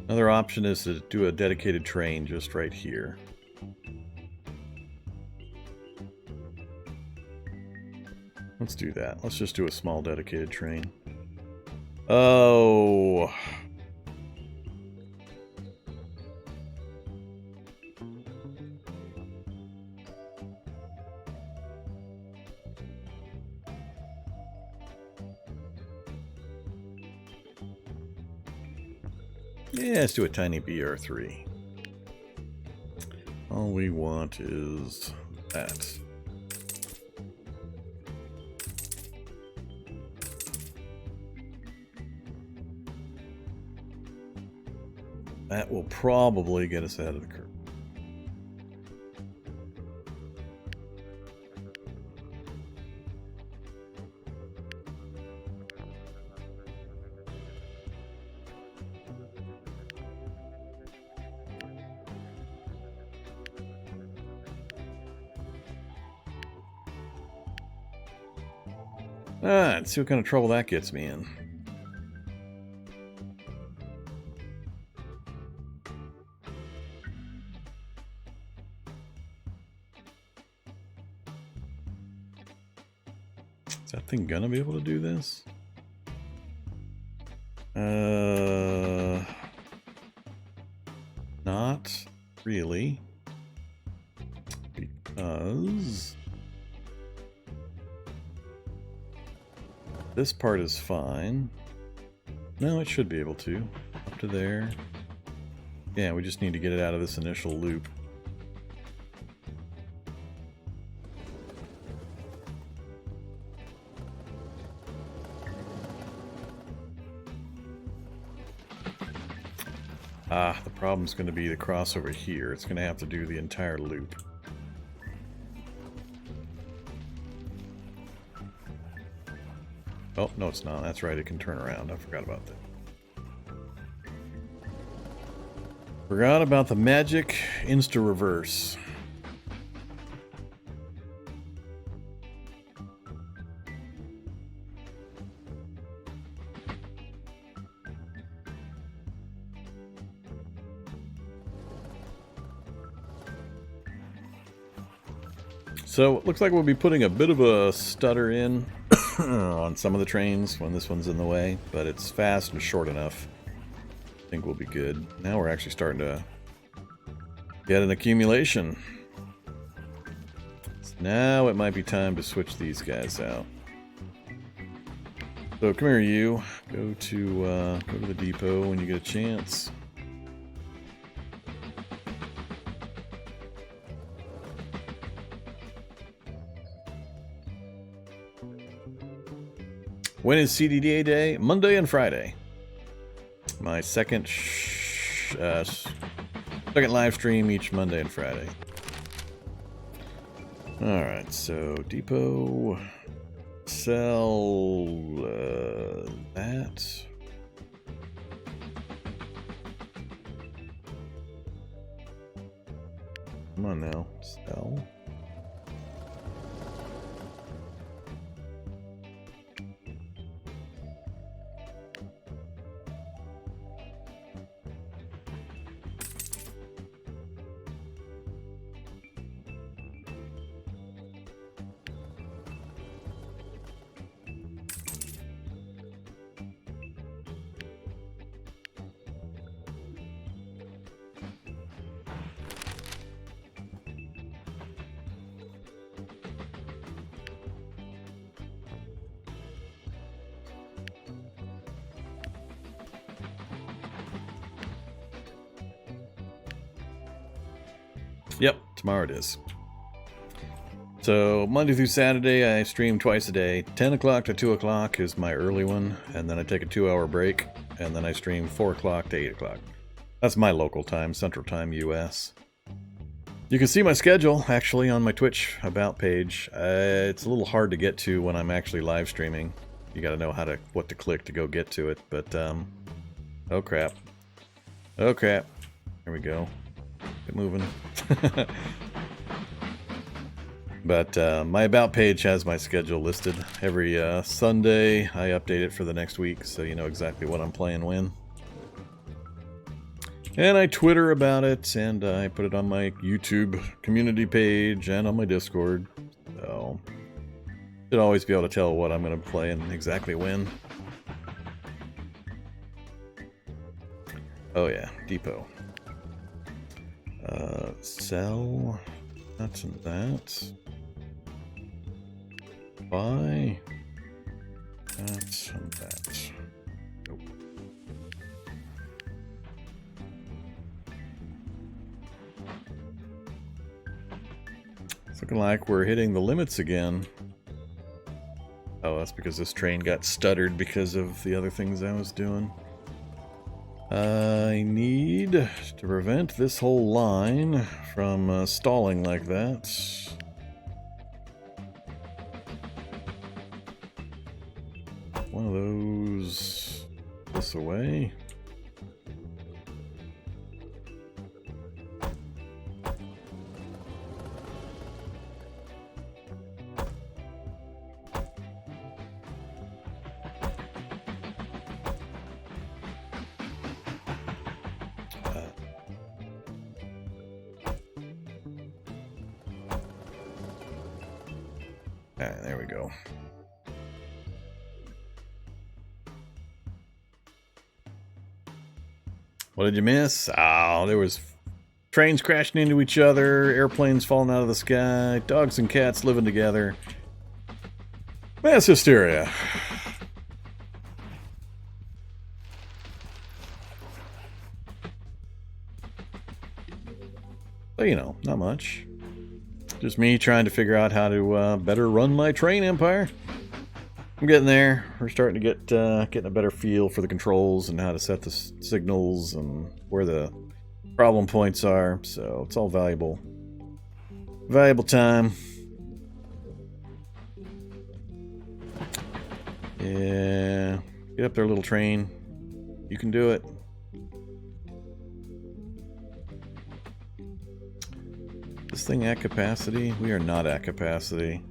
Another option is to do a dedicated train just right here. Let's do that. Let's just do a small dedicated train. Oh. Yeah, let's do a tiny BR3. All we want is that. That will probably get us ahead of the curve. Let's see what kind of trouble that gets me in. Is that thing gonna be able to do this? Not really. Because this part is fine. No, it should be able to. Up to there. Yeah, we just need to get it out of this initial loop. The problem's going to be the crossover here. It's going to have to do the entire loop. Oh, no it's not. That's right, it can turn around. I forgot about that. Forgot about the magic insta-reverse. So it looks like we'll be putting a bit of a stutter in on some of the trains when this one's in the way, but it's fast and short enough. I think we'll be good. Now we're actually starting to get an accumulation. So now it might be time to switch these guys out. So come here, you. Go to the depot when you get a chance. When is CDDA day? Monday and Friday. My second live stream each Monday and Friday. Alright, so depot, sell that. Come on now, sell. Yep, tomorrow it is. So Monday through Saturday I stream twice a day. 10 o'clock to 2 o'clock is my early one, and then I take a 2-hour break, and then I stream 4 o'clock to 8 o'clock. That's my local time, Central Time, US. You can see my schedule actually on my Twitch About page. It's a little hard to get to when I'm actually live streaming. You got to know what to click to go get to it. But oh crap! Oh crap! Here we go. Get moving. But my About page has my schedule listed. Every Sunday I update it for the next week, so you know exactly what I'm playing when. And I Twitter about it, and I put it on my YouTube community page and on my Discord. So, should always be able to tell what I'm going to play and exactly when. Oh yeah, depot. Sell. That's and that. Buy. That's and that. Nope. It's looking like we're hitting the limits again. Oh, that's because this train got stuttered because of the other things I was doing. I need to prevent this whole line from stalling like that. One of those this away. Alright, there we go. What did you miss? Oh, there was trains crashing into each other, airplanes falling out of the sky, dogs and cats living together. Mass hysteria. So, you know, not much. Just me trying to figure out how to better run my train empire. I'm getting there. We're starting to get getting a better feel for the controls and how to set the signals and where the problem points are. So it's all valuable. Valuable time. Yeah. Get up there, little train. You can do it. This thing at capacity? We are not at capacity.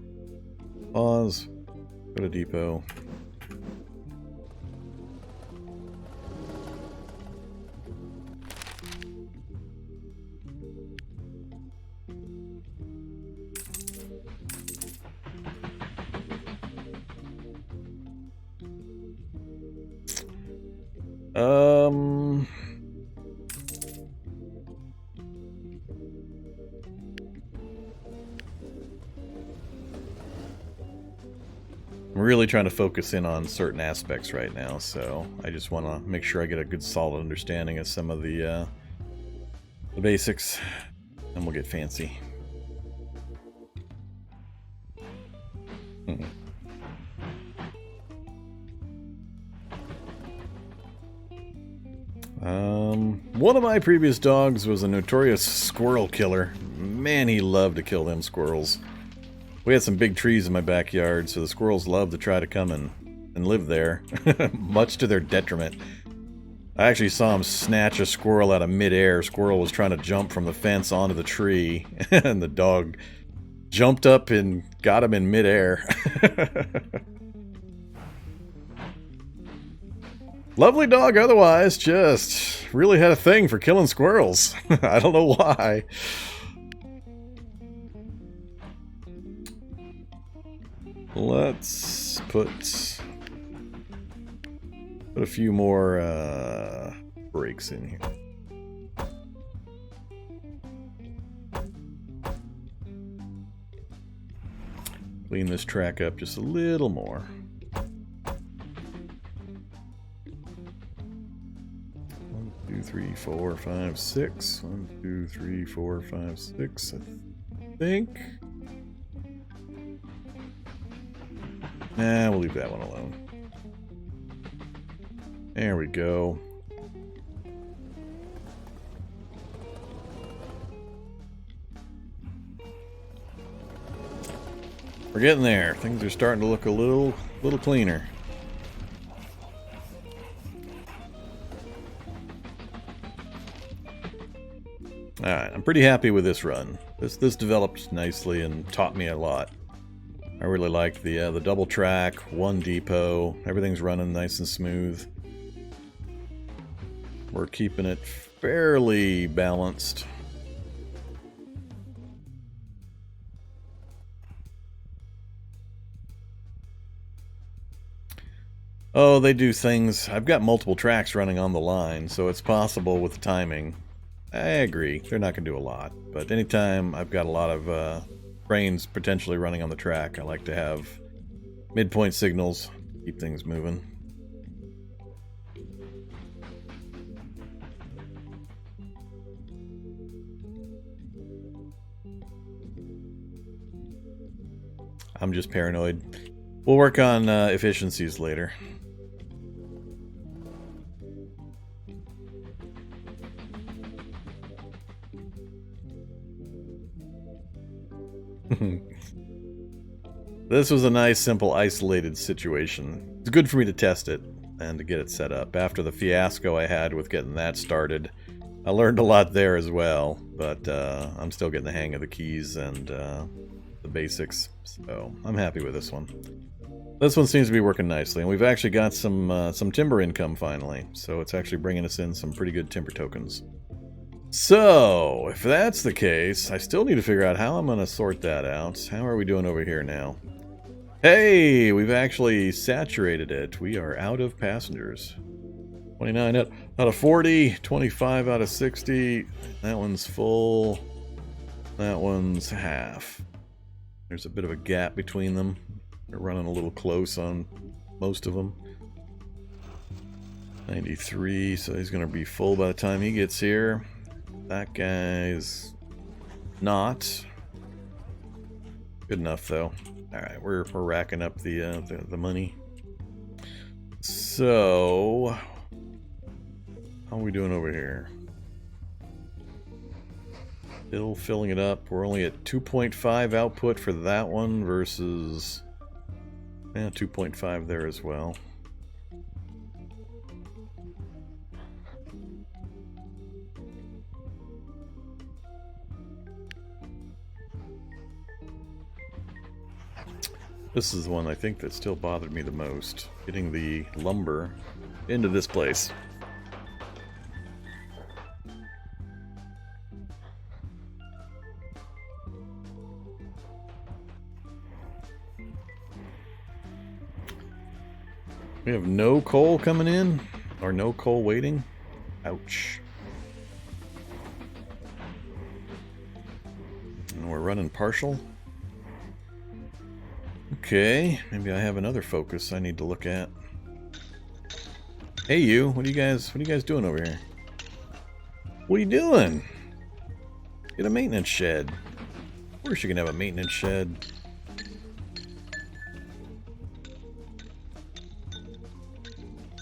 Pause. Go to depot. I'm really trying to focus in on certain aspects right now, so I just want to make sure I get a good solid understanding of some of the basics, and we'll get fancy. One of my previous dogs was a notorious squirrel killer. Man, he loved to kill them squirrels. We had some big trees in my backyard, so the squirrels loved to try to come and live there, much to their detriment. I actually saw him snatch a squirrel out of midair. Squirrel was trying to jump from the fence onto the tree, and the dog jumped up and got him in midair. Lovely dog otherwise, just really had a thing for killing squirrels. I don't know why. Let's put a few more breaks in here. Clean this track up just a little more. 1, 2, 3, 4, 5, 6. 1, 2, 3, 4, 5, 6. I think. Nah, we'll leave that one alone. There we go. We're getting there. Things are starting to look a little cleaner. Alright, I'm pretty happy with this run. This developed nicely and taught me a lot. I really like the double track, one depot. Everything's running nice and smooth. We're keeping it fairly balanced. Oh, they do things. I've got multiple tracks running on the line, so it's possible with the timing. I agree. They're not going to do a lot. But anytime I've got a lot of trains potentially running on the track, I like to have midpoint signals, keep things moving. I'm just paranoid. We'll work on efficiencies later. This was a nice, simple, isolated situation. It's good for me to test it and to get it set up. After the fiasco I had with getting that started, I learned a lot there as well, but I'm still getting the hang of the keys and the basics, so I'm happy with this one. This one seems to be working nicely, and we've actually got some timber income finally, so it's actually bringing us in some pretty good timber tokens. So, if that's the case, I still need to figure out how I'm going to sort that out. How are we doing over here now? Hey, we've actually saturated it. We are out of passengers. 29 out of 40, 25 out of 60. That one's full. That one's half. There's a bit of a gap between them. They're running a little close on most of them. 93, so he's going to be full by the time he gets here. That guy's not. Good enough, though. Alright, we're racking up the money. So, how are we doing over here? Still filling it up. We're only at 2.5 output for that one versus 2.5 there as well. This is the one I think that still bothered me the most. Getting the lumber into this place. We have no coal coming in, or no coal waiting. Ouch. And we're running partial. Okay, maybe I have another focus I need to look at. Hey you, what are you guys doing over here? What are you doing? Get a maintenance shed. Of course you can have a maintenance shed.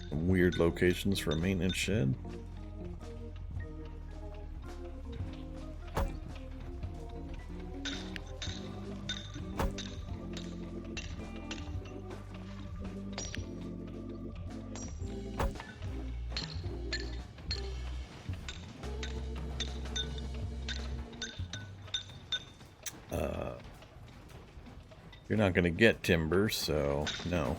Some weird locations for a maintenance shed. You're not going to get timber, so no.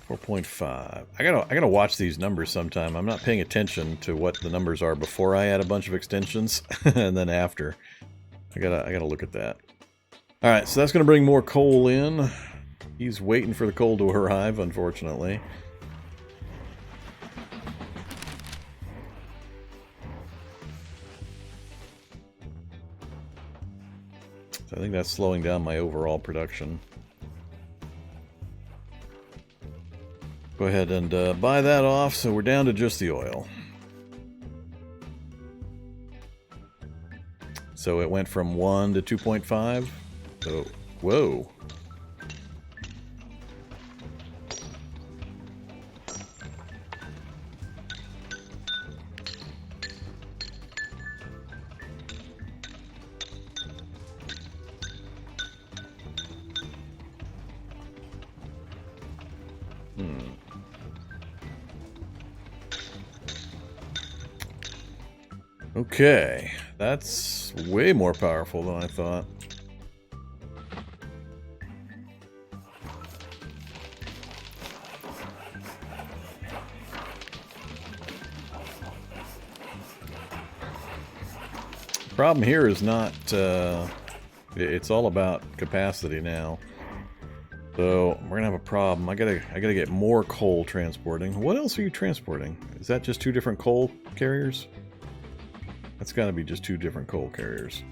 $4.5. I gotta watch these numbers sometime. I'm not paying attention to what the numbers are before I add a bunch of extensions, and then after. I gotta look at that. All right, so that's gonna bring more coal in. He's waiting for the coal to arrive, unfortunately. I think that's slowing down my overall production. Go ahead and buy that off, so we're down to just the oil. So it went from 1 to 2.5. So, whoa. Okay, that's way more powerful than I thought. Problem here is not, it's all about capacity now. So we're gonna have a problem. I gotta get more coal transporting. What else are you transporting? Is that just 2 different coal carriers? That's gotta be just 2 different coal carriers.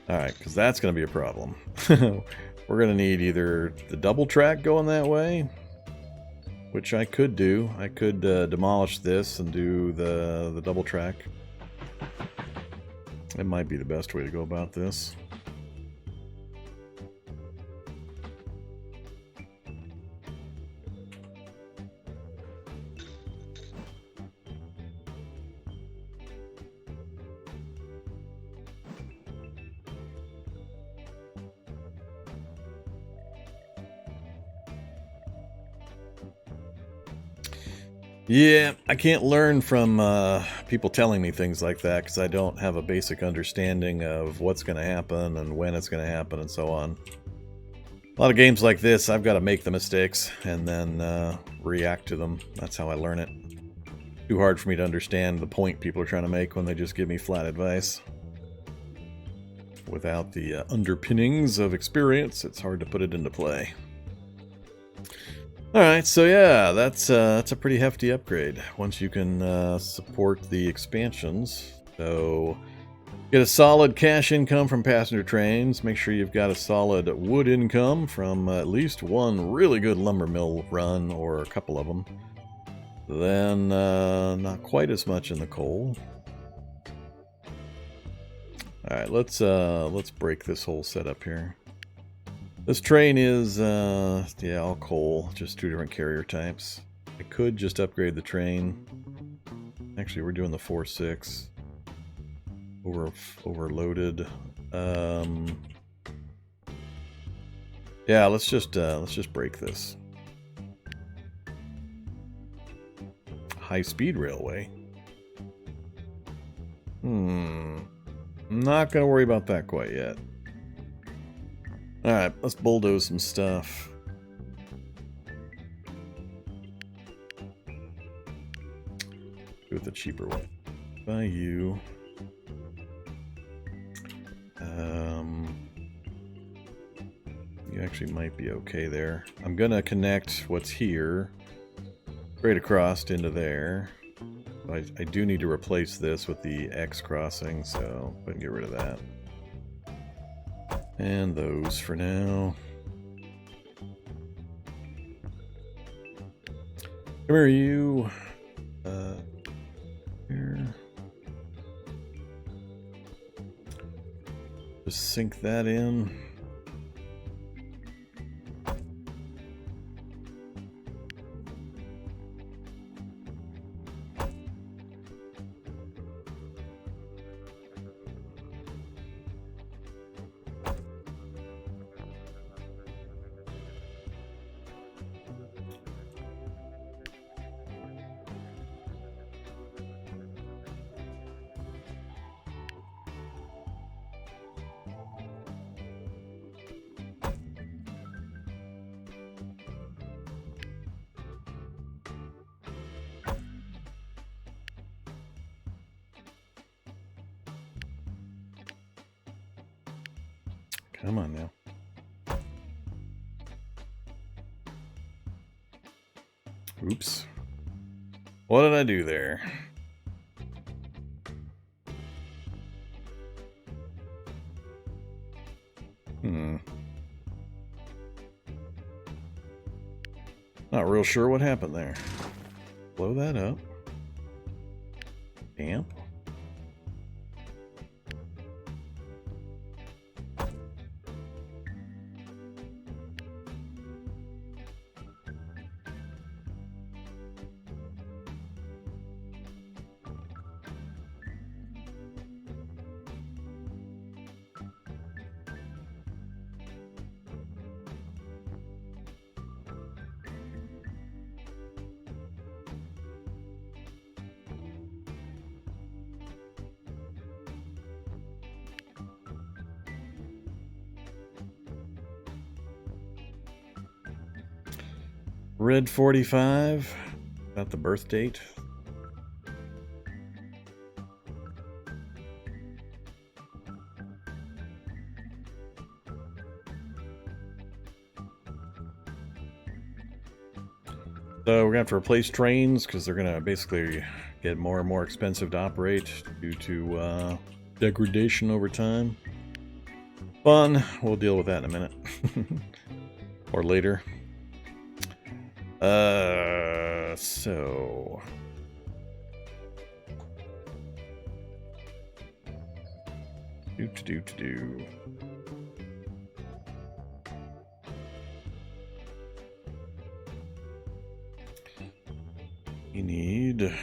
Alright, because that's gonna be a problem. We're gonna need either the double track going that way, which I could do. I could demolish this and do the double track. It might be the best way to go about this. Yeah, I can't learn from people telling me things like that because I don't have a basic understanding of what's going to happen and when it's going to happen and so on. A lot of games like this, I've got to make the mistakes and then react to them. That's how I learn it. Too hard for me to understand the point people are trying to make when they just give me flat advice. Without the underpinnings of experience, it's hard to put it into play. Alright, so yeah, that's a pretty hefty upgrade once you can support the expansions. So, get a solid cash income from passenger trains. Make sure you've got a solid wood income from at least one really good lumber mill run, or a couple of them. Then, not quite as much in the coal. Alright, let's break this whole setup here. This train is, yeah, all coal, just 2 different carrier types. I could just upgrade the train. Actually, we're doing the 4-6. Overloaded. Yeah, let's just break this. High-speed railway. Not gonna worry about that quite yet. Alright, let's bulldoze some stuff. Do it the cheaper way. By you. You actually might be okay there. I'm gonna connect what's here straight across into there. I do need to replace this with the X crossing, so I can get rid of that. And those for now. Come here, you. Here. Just sink that in. Come on now. Oops. What did I do there? Not real sure what happened there. Blow that up. Damp. Red 45. Got the birth date. So we're going to have to replace trains because they're going to basically get more and more expensive to operate due to degradation over time. Fun. We'll deal with that in a minute. Or later. So... Do. We need...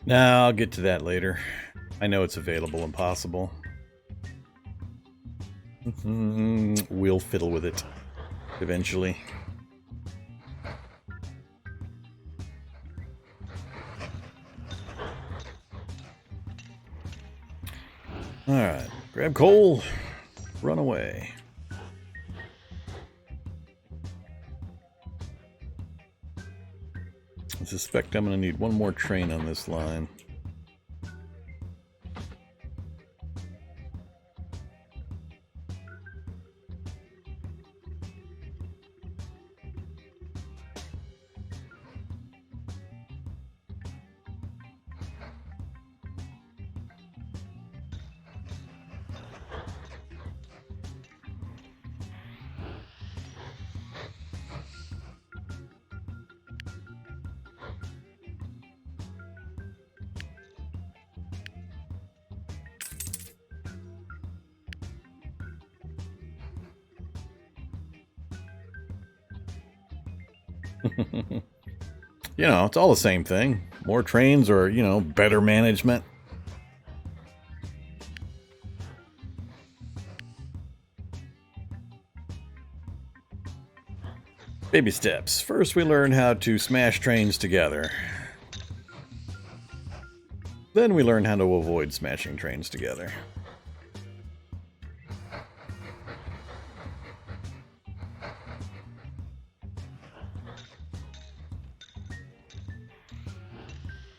Nah, I'll get to that later. I know it's available and possible. We'll fiddle with it eventually. Alright, grab coal, run away. suspect I'm going to need one more train on this line. You know, it's all the same thing. More trains or, you know, better management. Baby steps. First we learn how to smash trains together. Then we learn how to avoid smashing trains together.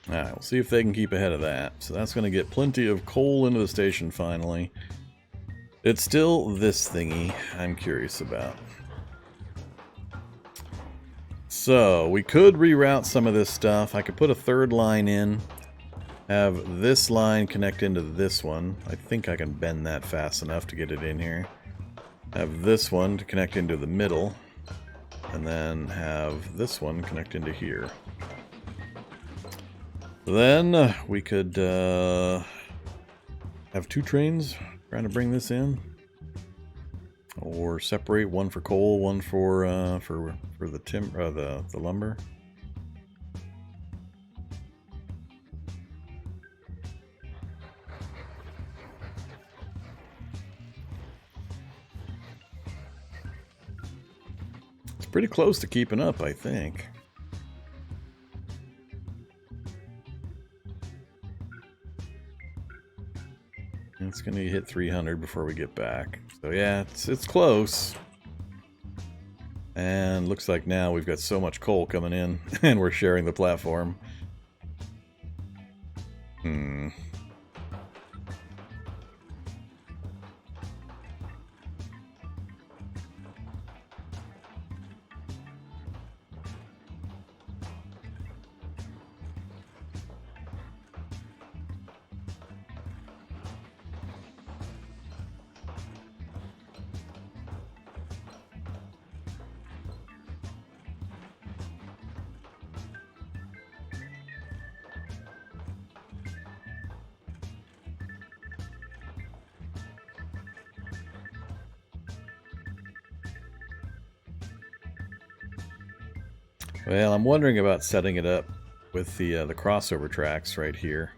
Alright, we'll see if they can keep ahead of that. So that's going to get plenty of coal into the station finally. It's still this thingy I'm curious about. So, we could reroute some of this stuff. I could put a third line in. Have this line connect into this one. I think I can bend that fast enough to get it in here. Have this one to connect into the middle. And then have this one connect into here. Then we could have two trains trying to bring this in, or separate one for coal, one for the the lumber. It's pretty close to keeping up, I think. It's going to hit 300 before we get back. So yeah, it's close. And looks like now we've got so much coal coming in and we're sharing the platform. Well, I'm wondering about setting it up with the crossover tracks right here.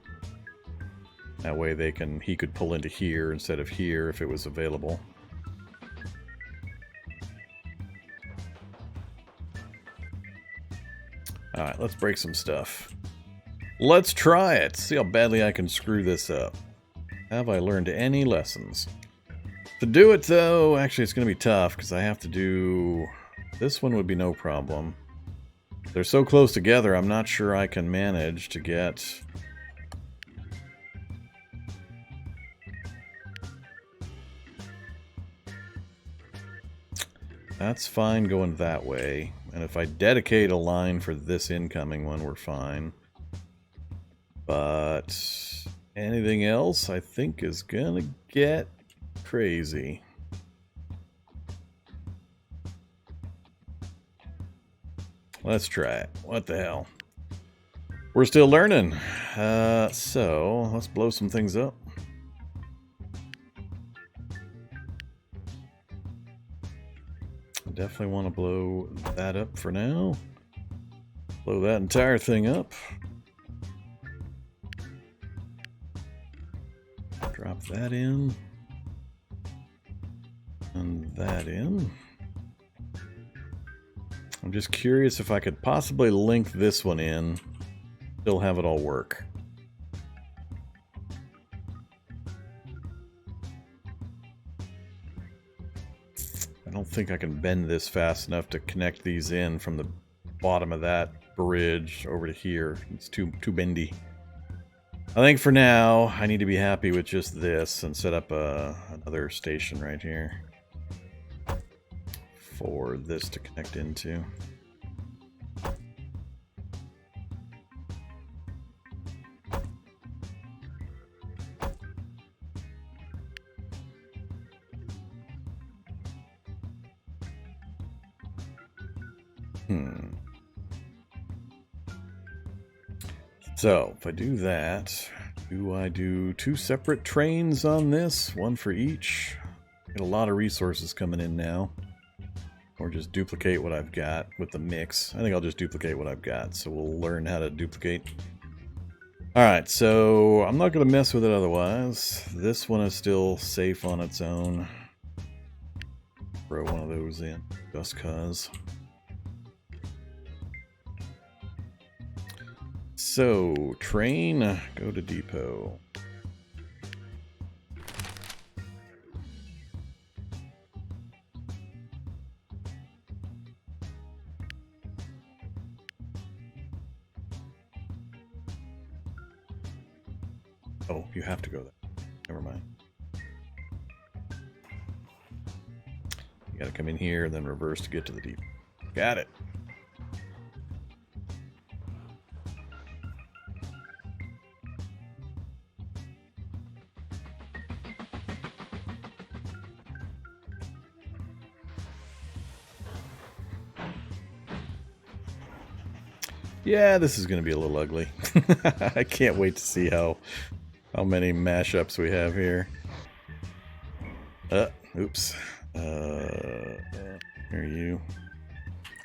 That way he could pull into here instead of here if it was available. Alright, let's break some stuff. Let's try it! See how badly I can screw this up. Have I learned any lessons? To do it though, actually it's going to be tough because I have to do... This one would be no problem. They're so close together, I'm not sure I can manage to get... That's fine going that way. And if I dedicate a line for this incoming one, we're fine. But anything else, I think, is gonna get crazy. Let's try it. What the hell? We're still learning. So, let's blow some things up. I definitely want to blow that up for now. Blow that entire thing up. Drop that in. And that in. I'm just curious if I could possibly link this one in, still have it all work. I don't think I can bend this fast enough to connect these in from the bottom of that bridge over to here. It's too bendy. I think for now, I need to be happy with just this and set up another station right here for this to connect into. So, if I do that, do I do 2 separate trains on this? One for each? Get a lot of resources coming in now. Or just duplicate what I've got with the mix. I think I'll just duplicate what I've got, so we'll learn how to duplicate. Alright, so I'm not going to mess with it otherwise. This one is still safe on its own. Throw one of those in, just cause. So, train, go to depot. Oh, you have to go there. Never mind. You gotta come in here and then reverse to get to the depot. Got it. Yeah, this is going to be a little ugly. I can't wait to see how many mashups we have here. Oops. Here you.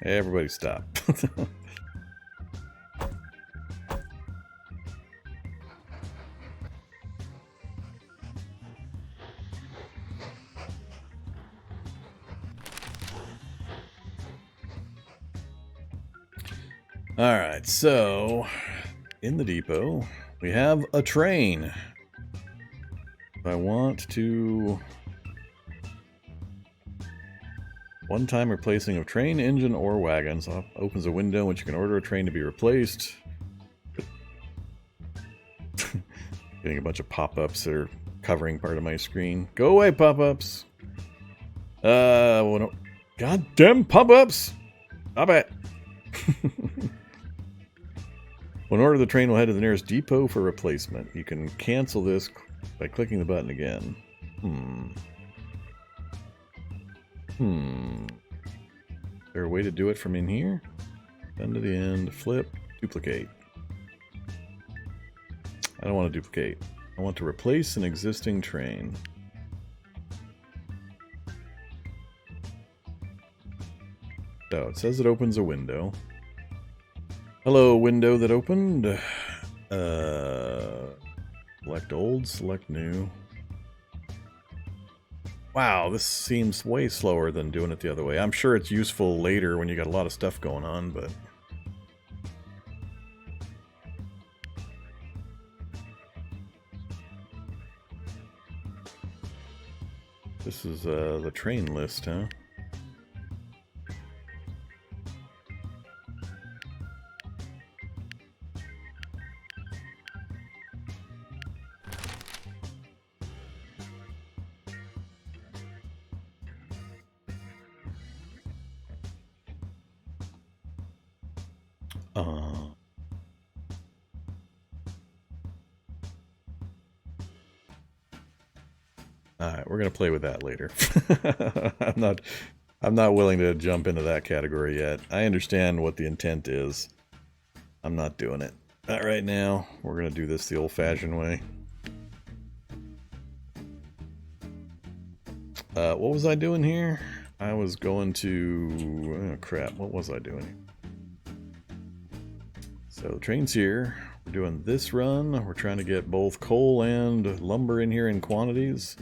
Hey, everybody stop. Alright, so in the depot we have a train. If I want to one-time replacing of train, engine, or wagons, opens a window in which you can order a train to be replaced. Getting a bunch of pop-ups that are covering part of my screen. Go away, pop-ups! Goddamn pop-ups! Stop it! When ordered, the train will head to the nearest depot for replacement. You can cancel this by clicking the button again. Is there a way to do it from in here? Send to the end, flip, duplicate. I don't want to duplicate. I want to replace an existing train. So it says it opens a window. Hello, window that opened. Select old, select new. Wow, this seems way slower than doing it the other way. I'm sure it's useful later when you got a lot of stuff going on, but... This is the train list, huh? Alright, we're gonna play with that later. I'm not willing to jump into that category yet. I understand what the intent is. I'm not doing it. Not right now. We're gonna do this the old-fashioned way. What was I doing here? I was going to... oh crap, what was I doing? So the train's here. We're doing this run. We're trying to get both coal and lumber in here in quantities.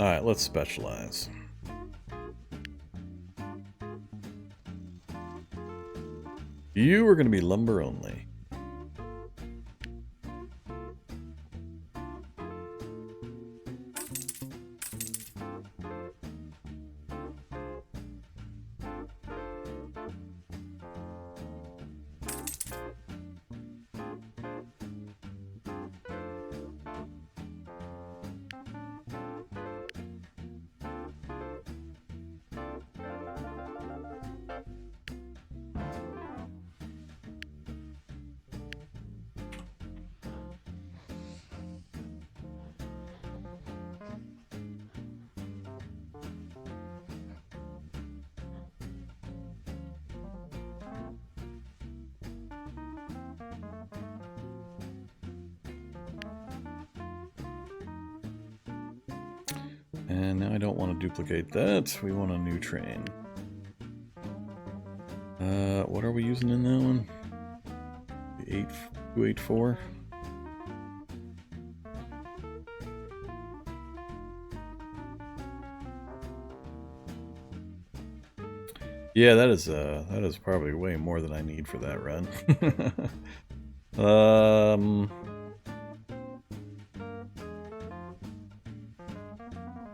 Alright, let's specialize. You are going to be lumber only. And now I don't want to duplicate that. We want a new train. What are we using in that one? The 8284. Yeah, that is probably way more than I need for that run.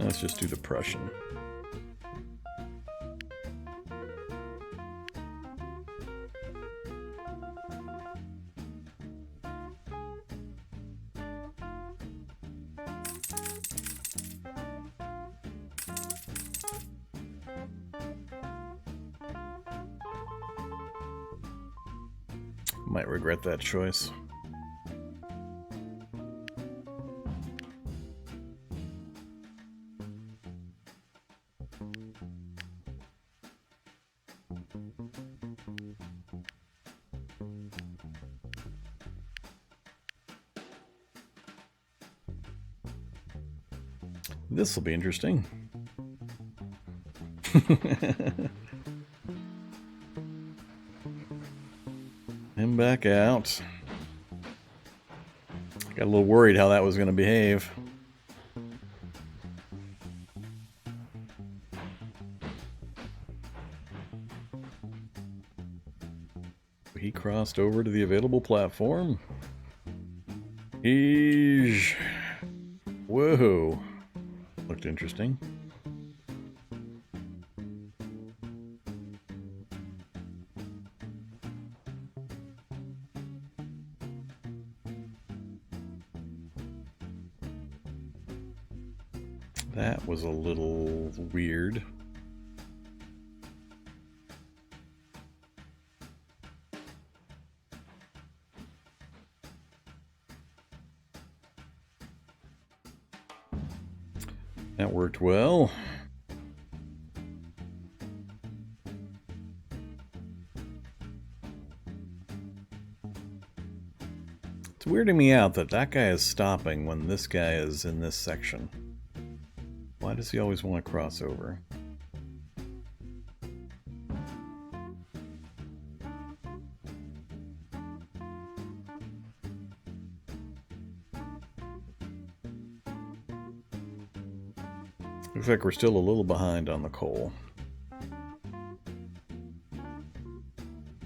Let's just do the Prussian. Might regret that choice. This will be interesting. Him back out. Got a little worried how that was going to behave. He crossed over to the available platform. Eesh. Whoa. Looked interesting. That was a little weird. That worked well. It's weirding me out that that guy is stopping when this guy is in this section. Why does he always want to cross over? Looks like we're still a little behind on the coal.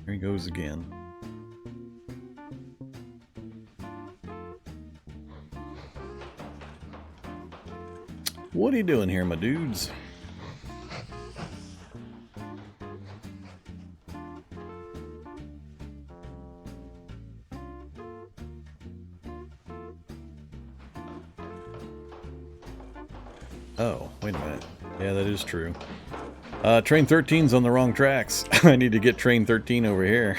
There he goes again. What are you doing here, my dudes? Oh, wait a minute. Yeah, that is true. Train 13's on the wrong tracks. I need to get train 13 over here.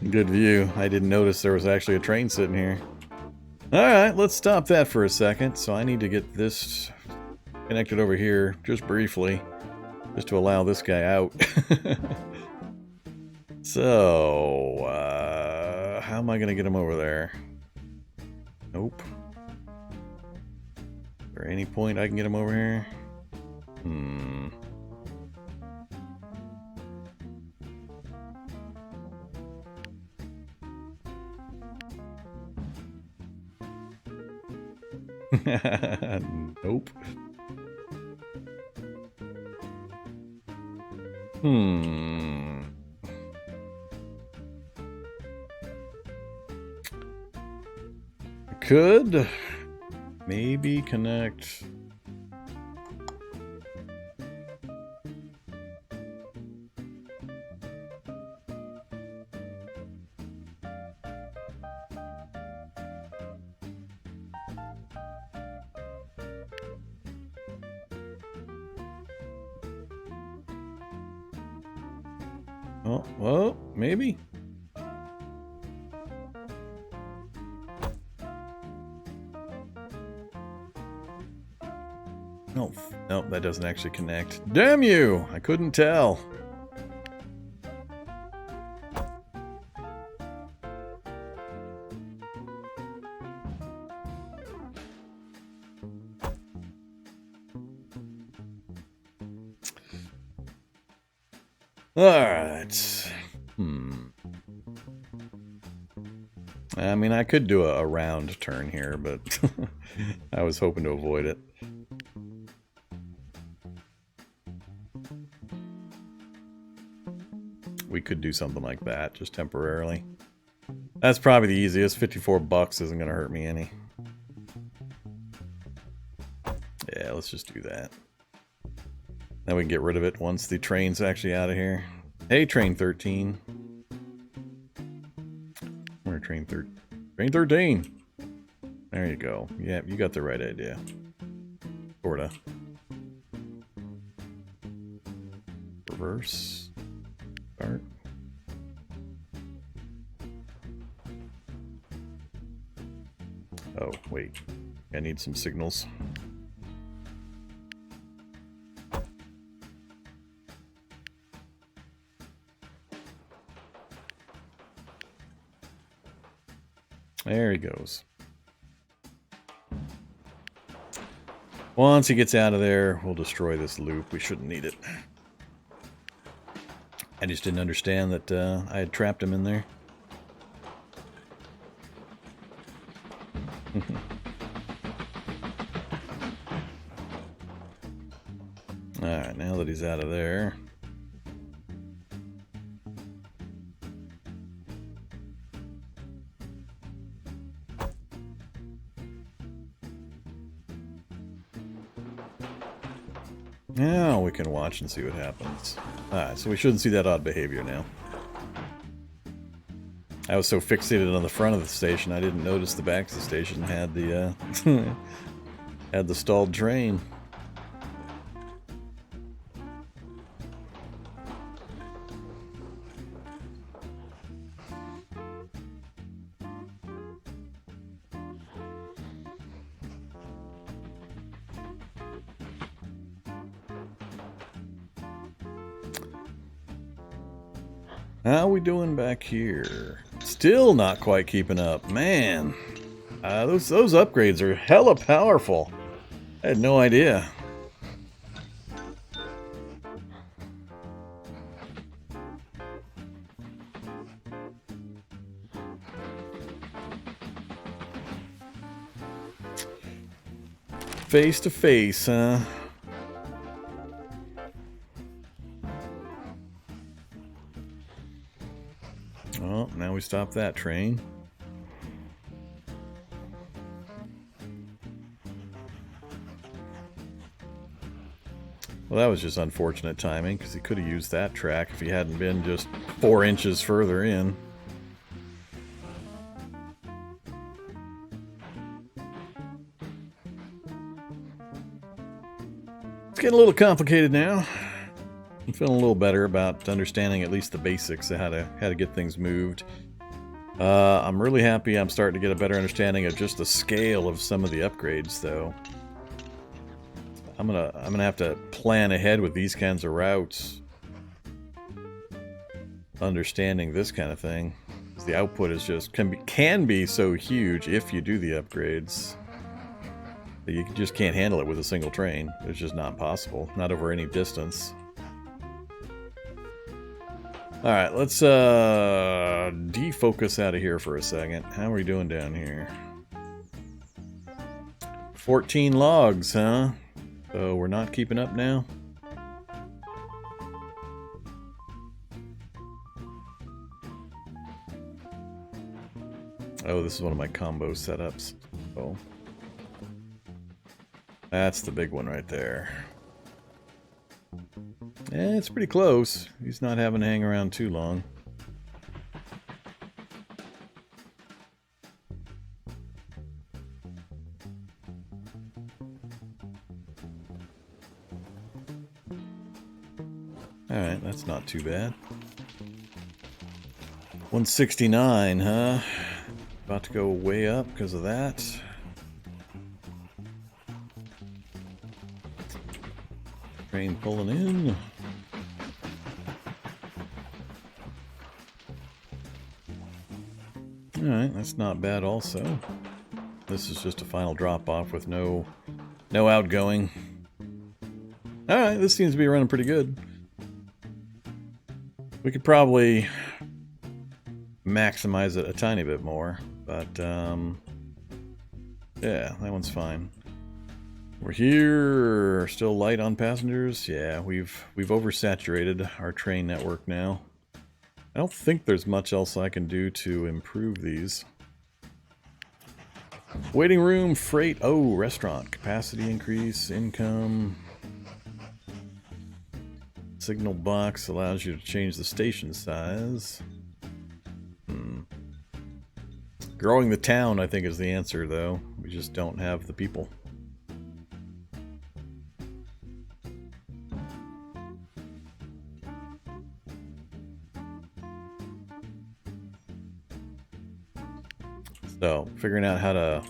Good view. I didn't notice there was actually a train sitting here. Alright, let's stop that for a second. So I need to get this connected over here just briefly, just to allow this guy out. So, how am I going to get him over there? Nope. Is there any point I can get him over here? Nope. Could maybe connect. Oh, well, maybe. No, no, that doesn't actually connect. Damn you! I couldn't tell. Alright. I mean, I could do a round turn here, but I was hoping to avoid it. We could do something like that, just temporarily. That's probably the easiest. 54 bucks isn't going to hurt me any. Yeah, let's just do that. Then we can get rid of it once the train's actually out of here. Hey, Train 13. Where Train 13? Train 13! There you go. Yeah, you got the right idea. Sorta. Reverse. Start. Oh, wait. I need some signals. There he goes. Once he gets out of there, we'll destroy this loop. We shouldn't need it. I just didn't understand that I had trapped him in there. Alright, now that he's out of there. Now we can watch and see what happens. Alright, so we shouldn't see that odd behavior now. I was so fixated on the front of the station, I didn't notice the back of the station had the had the stalled train. How we doing back here? Still not quite keeping up. Man, those upgrades are hella powerful. I had no idea. Face to face, huh? Well, now we stop that train. Well, that was just unfortunate timing, because he could have used that track if he hadn't been just 4 inches further in. It's getting a little complicated now. I'm feeling a little better about understanding at least the basics of how to get things moved. I'm really happy I'm starting to get a better understanding of just the scale of some of the upgrades, though. I'm gonna have to plan ahead with these kinds of routes. Understanding this kind of thing. The output is just can be so huge if you do the upgrades. You just can't handle it with a single train. It's just not possible. Not over any distance. Alright, let's defocus out of here for a second. How are we doing down here? 14 logs, huh? So we're not keeping up now? Oh, this is one of my combo setups. Oh. That's the big one right there. It's pretty close. He's not having to hang around too long. Alright, that's not too bad. 169, huh? About to go way up because of that. Train pulling in. Alright, that's not bad also. This is just a final drop-off with no outgoing. Alright, this seems to be running pretty good. We could probably maximize it a tiny bit more, but yeah, that one's fine. We're here, still light on passengers. Yeah, we've oversaturated our train network now. I don't think there's much else I can do to improve these. Waiting room, freight, oh, restaurant, capacity increase, income. Signal box allows you to change the station size. Growing the town, I think, is the answer, though. We just don't have the people. So, figuring out how to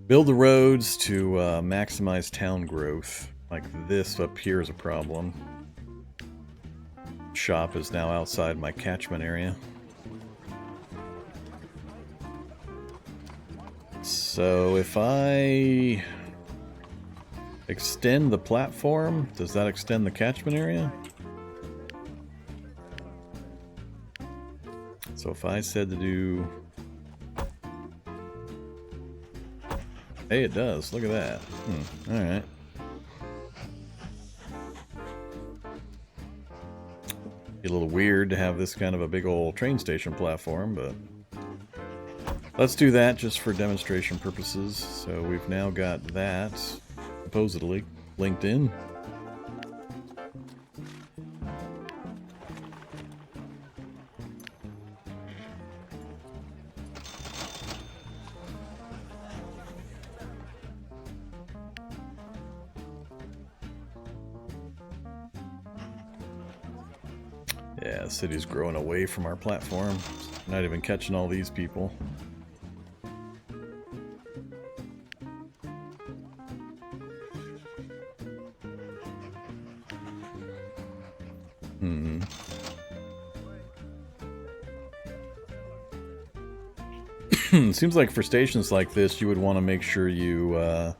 build the roads to maximize town growth. Like this up here is a problem. Shop is now outside my catchment area. So if I extend the platform, does that extend the catchment area? So if I said to do... Hey, it does. Look at that. Alright. Be a little weird to have this kind of a big old train station platform, but... Let's do that just for demonstration purposes. So we've now got that supposedly linked in. Yeah, the city's growing away from our platform. Not even catching all these people. Seems like for stations like this, you would want to make sure you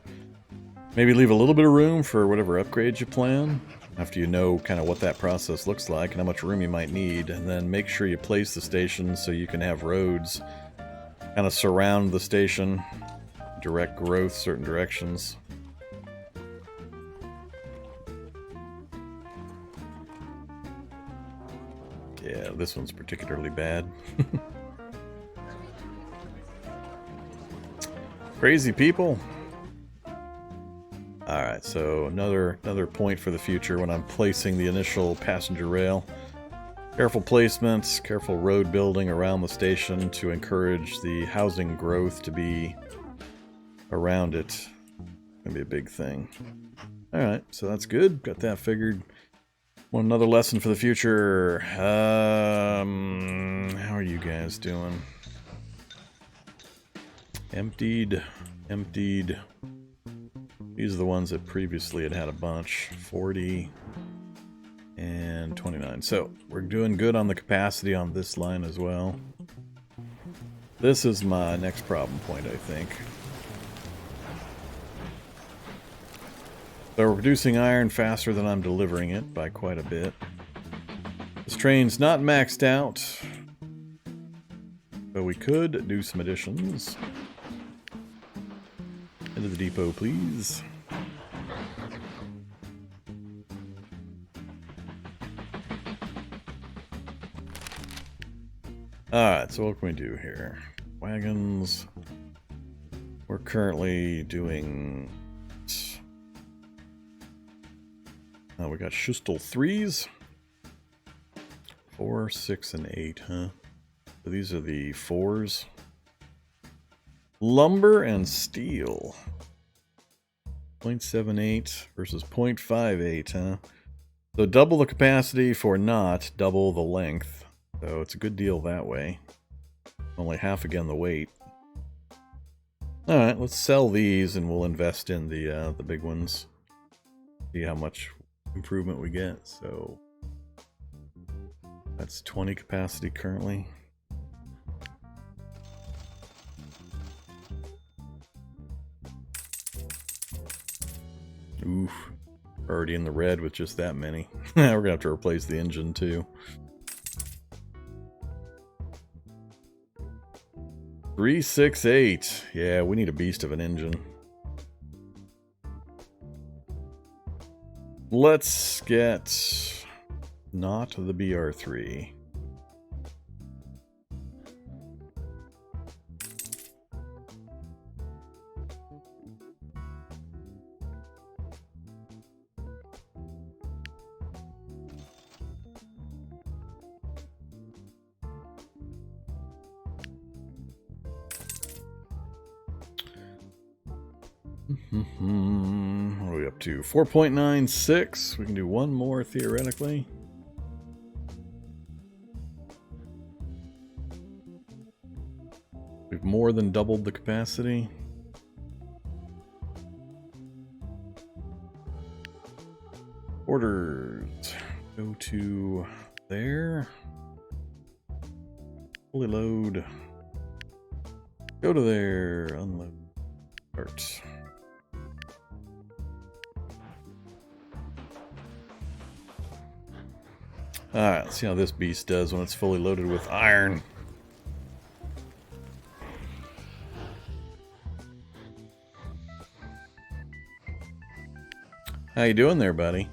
maybe leave a little bit of room for whatever upgrades you plan, after you know kind of what that process looks like and how much room you might need, and then make sure you place the station so you can have roads kind of surround the station, direct growth certain directions. Yeah, this one's particularly bad. Crazy people. Alright, so another point for the future when I'm placing the initial passenger rail. Careful placements, careful road building around the station to encourage the housing growth to be around it. Gonna be a big thing. Alright, so that's good. Got that figured. One another lesson for the future. How are you guys doing? Emptied. These are the ones that previously had a bunch. 40 and 29. So we're doing good on the capacity on this line as well. This is my next problem point, I think. So we're producing iron faster than I'm delivering it by quite a bit. This train's not maxed out, but we could do some additions. Into the depot, please. Alright, so what can we do here? Wagons. We're currently doing... we got Schustel 3s. 4, 6, and 8, huh? So these are the 4s. Lumber and steel. 0.78 versus 0.58, huh? So double the capacity for not double the length. So it's a good deal that way. Only half again the weight. Alright, let's sell these and we'll invest in the big ones. See how much improvement we get. So that's 20 capacity currently. Oof. Already in the red with just that many. We're gonna have to replace the engine too. 368. Yeah, we need a beast of an engine. Let's get not the BR3. What are we up to? 4.96. We can do one more theoretically. We've more than doubled the capacity. Orders. Go to there. Fully load. Go to there. Unload. Start. Alright, let's see how this beast does when it's fully loaded with iron. How you doing there, buddy?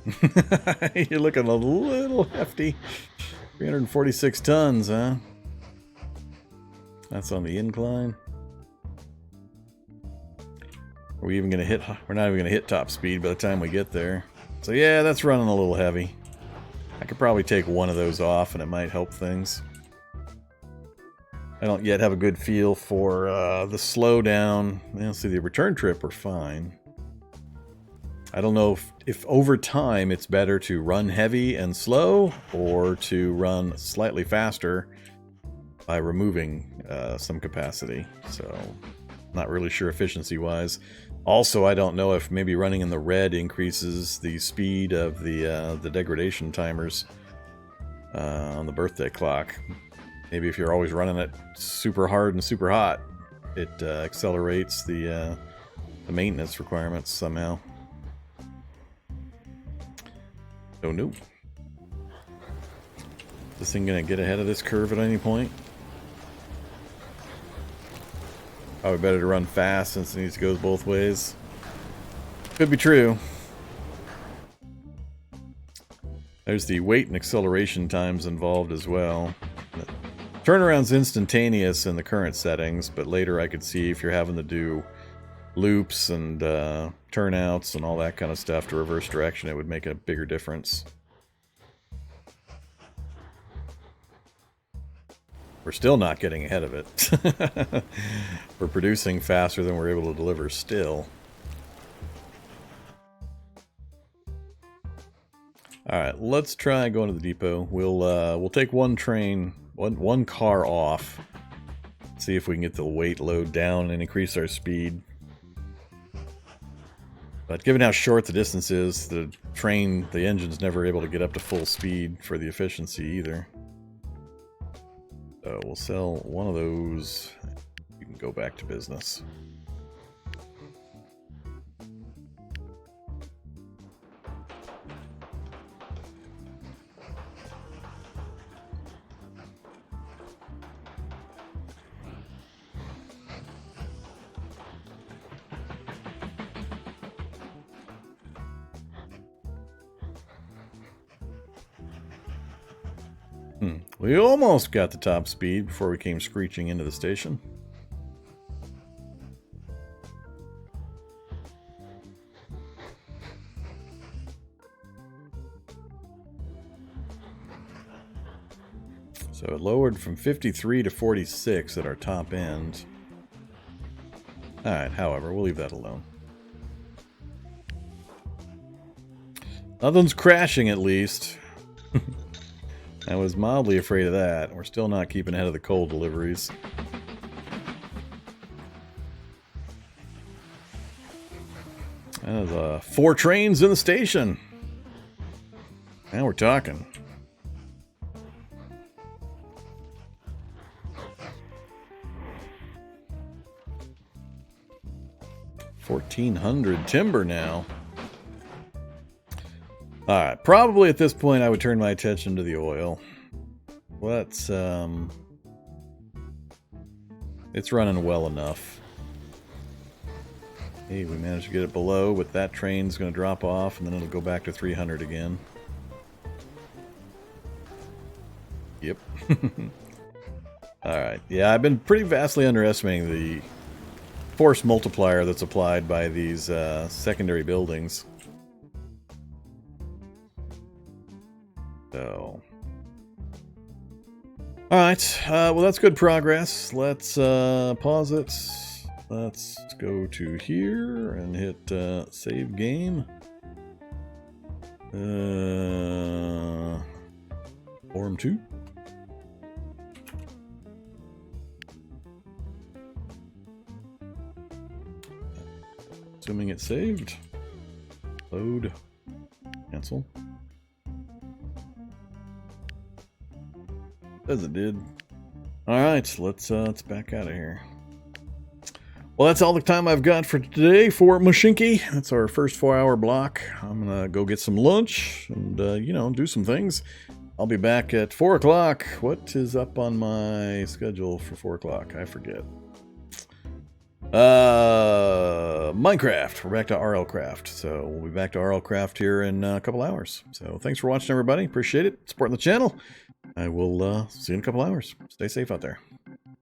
You're looking a little hefty. 346 tons, huh? That's on the incline. Are we even gonna hit? We're not even gonna hit top speed by the time we get there. So yeah, that's running a little heavy. I could probably take one of those off and it might help things. I don't yet have a good feel for the slowdown. See, the return trip we're fine. I don't know if over time it's better to run heavy and slow or to run slightly faster by removing some capacity. So, not really sure efficiency-wise. Also, I don't know if maybe running in the red increases the speed of the degradation timers on the birthday clock. Maybe if you're always running it super hard and super hot, it accelerates the maintenance requirements somehow. Don't know. Is this thing gonna get ahead of this curve at any point? Probably better to run fast since it needs to go both ways. Could be true. There's the weight and acceleration times involved as well. Turnaround's instantaneous in the current settings, but later I could see if you're having to do loops and turnouts and all that kind of stuff to reverse direction, it would make a bigger difference. We're still not getting ahead of it. We're producing faster than we're able to deliver still. Alright, let's try going to the depot. We'll take one train, one car off. See if we can get the weight load down and increase our speed. But given how short the distance is, the engine's never able to get up to full speed for the efficiency either. So we'll sell one of those. You can go back to business. We almost got the top speed before we came screeching into the station. So it lowered from 53 to 46 at our top end. Alright, however, we'll leave that alone. Nothing's crashing, at least. I was mildly afraid of that. We're still not keeping ahead of the coal deliveries. There's 4 trains in the station. Now we're talking. $1,400 timber now. Alright, probably at this point I would turn my attention to the oil. Let's, it's running well enough. Hey, we managed to get it below, but that train's going to drop off, and then it'll go back to 300 again. Yep. Alright, yeah, I've been pretty vastly underestimating the force multiplier that's applied by these secondary buildings. So, alright, well that's good progress. Let's pause it. Let's go to here and hit save game. Vorm 2. Assuming it's saved. Load. Cancel. As it did. Alright, let's back out of here. Well, that's all the time I've got for today for Mashinky. That's our first 4-hour block. I'm gonna go get some lunch and, you know, do some things. I'll be back at 4 o'clock. What is up on my schedule for 4 o'clock? I forget. Minecraft. We're back to RL Craft. So we'll be back to RL Craft here in a couple hours. So thanks for watching, everybody. Appreciate it. Supporting the channel. I will see you in a couple hours. Stay safe out there.